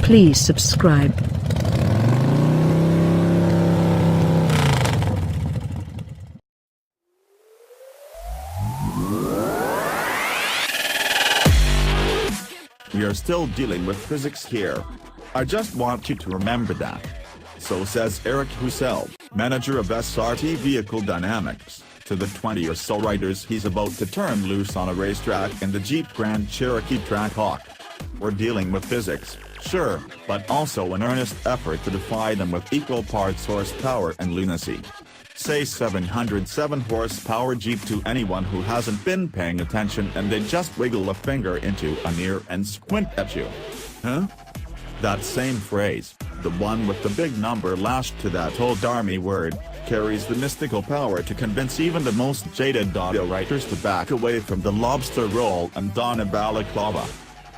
Please subscribe. We are still dealing with physics here. I just want you to remember that. So says Eric Heuschele, manager of SRT Vehicle Dynamics, to the 20 or so riders he's about to turn loose on a racetrack in the Jeep Grand Cherokee Trackhawk. We're dealing with physics, sure, but also an earnest effort to defy them with equal parts horsepower and lunacy. Say 707 horsepower Jeep to anyone who hasn't been paying attention and they just wiggle a finger into an ear and squint at you. Huh? That same phrase, the one with the big number lashed to that old army word, carries the mystical power to convince even the most jaded audio writers to back away from the lobster roll and don a balaclava.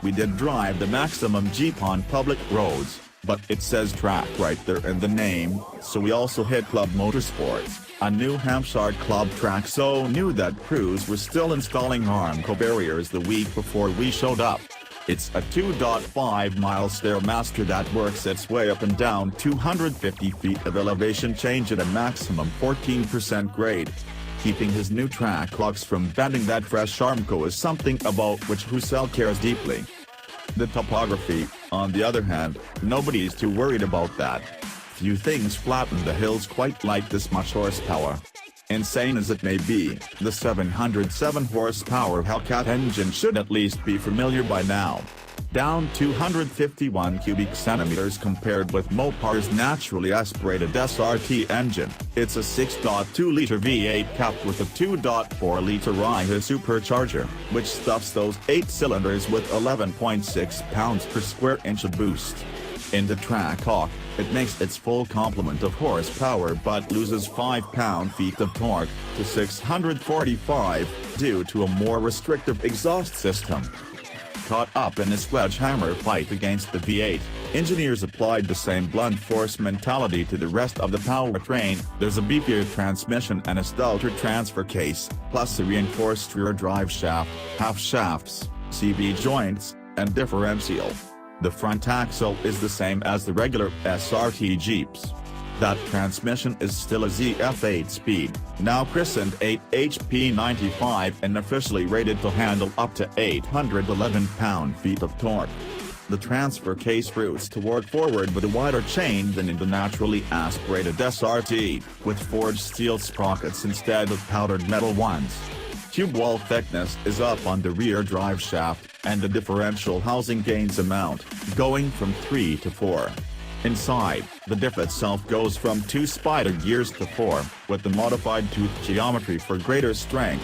We did drive the maximum Jeep on public roads, but it says track right there in the name, so we also hit Club Motorsports, a New Hampshire club track so new that crews were still installing Armco barriers the week before we showed up. It's a 2.5-mile StairMaster that works its way up and down 250 feet of elevation change at a maximum 14% grade. Keeping his new Trackhawks from bending that fresh Armco is something about which Heuschele cares deeply. The topography, on the other hand, nobody's too worried about that. Few things flatten the hills quite like this much horsepower. Insane as it may be, the 707 horsepower Hellcat engine should at least be familiar by now. Down 251 cubic centimeters compared with Mopar's naturally aspirated SRT engine, it's a 6.2-liter V8 capped with a 2.4-liter Heuschele supercharger, which stuffs those 8 cylinders with 11.6 pounds per square inch of boost. In the Trackhawk, it makes its full complement of horsepower but loses 5 pound-feet of torque to 645 due to a more restrictive exhaust system. Caught up in a sledgehammer fight against the V8, engineers applied the same blunt force mentality to the rest of the powertrain. There's a beefier transmission and a stouter transfer case, plus a reinforced rear drive shaft, half shafts, CV joints, and differential. The front axle is the same as the regular SRT Jeeps. That transmission is still a ZF 8-speed, now christened 8HP95 and officially rated to handle up to 811 pound-feet of torque. The transfer case routes toward forward with a wider chain than in the naturally aspirated SRT, with forged steel sprockets instead of powdered metal ones. Tube wall thickness is up on the rear drive shaft, and the differential housing gains amount, going from 3 to 4. Inside, the diff itself goes from 2 spider gears to 4, with the modified tooth geometry for greater strength.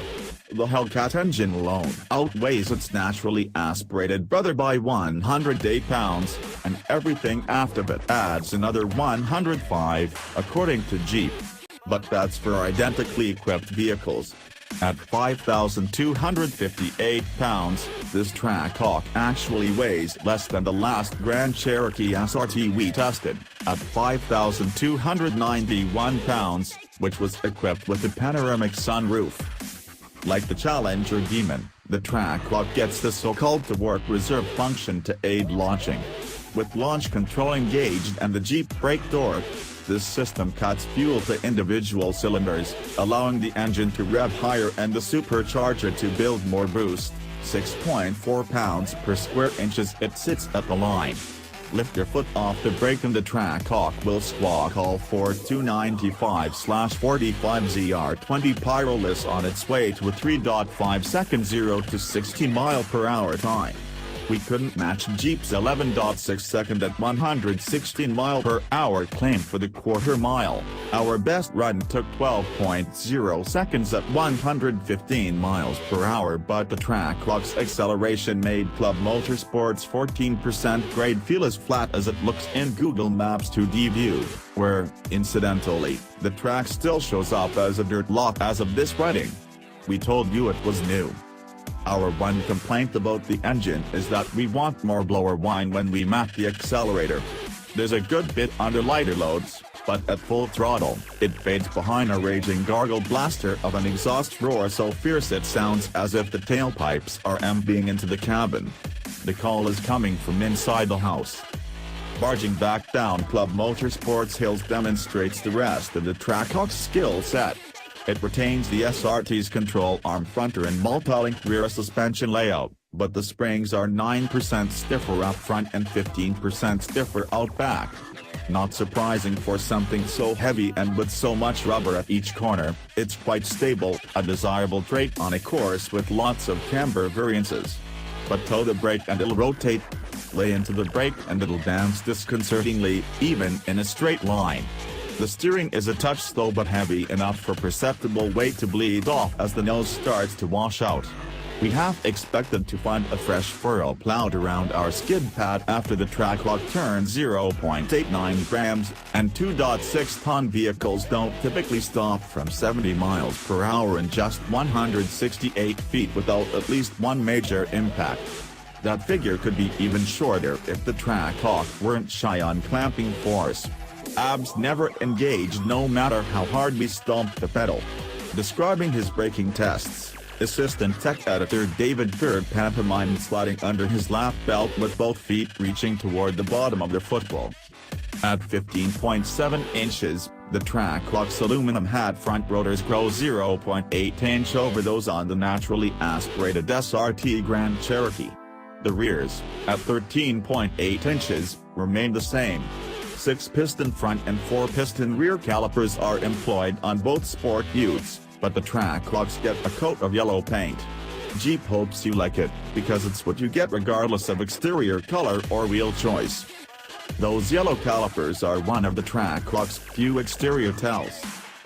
The Hellcat engine alone outweighs its naturally aspirated brother by 108 pounds, and everything after it adds another 105, according to Jeep. But that's for identically equipped vehicles. At 5,258 pounds, this Trackhawk actually weighs less than the last Grand Cherokee SRT we tested, at 5,291 pounds, which was equipped with a panoramic sunroof. Like the Challenger Demon, the Trackhawk gets the so-called to-work reserve function to aid launching. With launch control engaged and the Jeep brake torque, this system cuts fuel to individual cylinders, allowing the engine to rev higher and the supercharger to build more boost. 6.4 pounds per square inches it sits at the line. Lift your foot off the brake and the Trackhawk will squawk all for 295/45 ZR20 Pyroless on its way to a 3.5 second 0 to 60 mph time. We couldn't match Jeep's 11.6 second at 116 mph claim for the quarter mile. Our best run took 12.0 seconds at 115 mph, but the Trackhawk's acceleration made Club Motorsports' 14% grade feel as flat as it looks in Google Maps 2D view, where, incidentally, the track still shows up as a dirt lot as of this writing. We told you it was new. Our one complaint about the engine is that we want more blower whine when we map the accelerator. There's a good bit under lighter loads, but at full throttle, it fades behind a raging gargle blaster of an exhaust roar so fierce it sounds as if the tailpipes are emptying into the cabin. The call is coming from inside the house. Barging back down Club Motorsports hills demonstrates the rest of the Trackhawk's skill set. It retains the SRT's control arm fronter and multi-link rear suspension layout, but the springs are 9% stiffer up front and 15% stiffer out back. Not surprising for something so heavy and with so much rubber at each corner, it's quite stable, a desirable trait on a course with lots of camber variances. But toe the brake and it'll rotate. Lay into the brake and it'll dance disconcertingly, even in a straight line. The steering is a touch slow but heavy enough for perceptible weight to bleed off as the nose starts to wash out. We half expected to find a fresh furrow plowed around our skid pad after the Trackhawk turned 0.89 grams, and 2.6-ton vehicles don't typically stop from 70 miles per hour in just 168 feet without at least one major impact. That figure could be even shorter if the Trackhawk weren't shy on clamping force. Abs never engaged no matter how hard we stomped the pedal. Describing his braking tests, assistant tech editor David Bird pantomimed sliding under his lap belt with both feet reaching toward the bottom of the football. At 15.7 inches, the Trackhawk's aluminum hat front rotors grow 0.8 inch over those on the naturally aspirated SRT Grand Cherokee. The rears, at 13.8 inches, remain the same. 6-piston front and 4-piston rear calipers are employed on both sport utes, but the Trackhawks get a coat of yellow paint. Jeep hopes you like it, because it's what you get regardless of exterior color or wheel choice. Those yellow calipers are one of the Trackhawks' few exterior tells.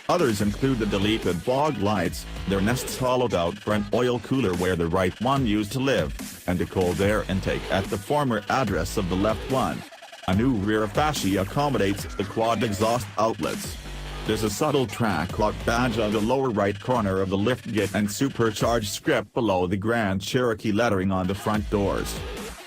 Others include the deleted fog lights, their nests hollowed out for an oil cooler where the right one used to live, and a cold air intake at the former address of the left one. A new rear fascia accommodates the quad exhaust outlets. There's a subtle Trackhawk badge on the lower right corner of the liftgate and supercharged script below the Grand Cherokee lettering on the front doors.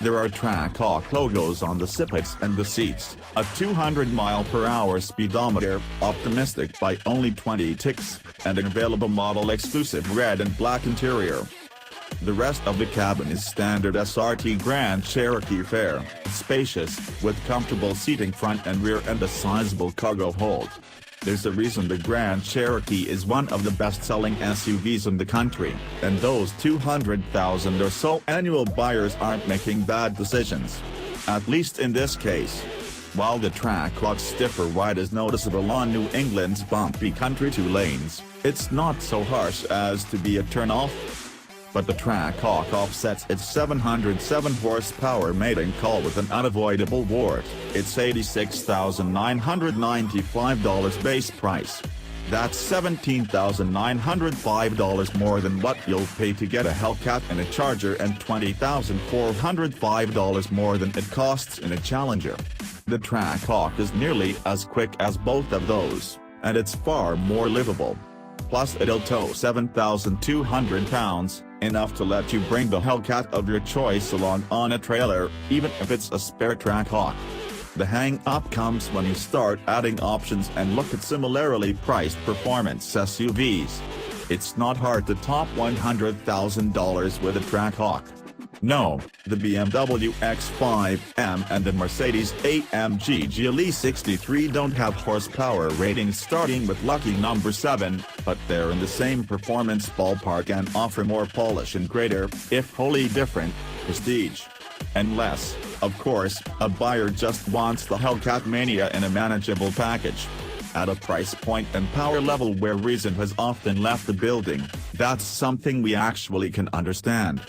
There are Trackhawk logos on the sippets and the seats, a 200-mile-per-hour speedometer, optimistic by only 20 ticks, and an available model-exclusive red and black interior. The rest of the cabin is standard SRT Grand Cherokee fare, spacious, with comfortable seating front and rear and a sizable cargo hold. There's a reason the Grand Cherokee is one of the best-selling SUVs in the country, and those 200,000 or so annual buyers aren't making bad decisions. At least in this case. While the Trackhawk's stiffer ride is noticeable on New England's bumpy country 2 lanes, it's not so harsh as to be a turn-off. But the Trackhawk offsets its 707 horsepower mating call with an unavoidable wart, its $86,995 base price. That's $17,905 more than what you'll pay to get a Hellcat and a Charger and $20,405 more than it costs in a Challenger. The Trackhawk is nearly as quick as both of those, and it's far more livable. Plus it'll tow 7,200 pounds, enough to let you bring the Hellcat of your choice along on a trailer, even if it's a spare Trackhawk. The hang-up comes when you start adding options and look at similarly priced performance SUVs. It's not hard to top $100,000 with a Trackhawk. No, the BMW X5M and the Mercedes-AMG GLE 63 don't have horsepower ratings starting with lucky number 7, but they're in the same performance ballpark and offer more polish and greater, if wholly different, prestige. Unless, of course, a buyer just wants the Hellcat mania in a manageable package. At a price point and power level where reason has often left the building, that's something we actually can understand.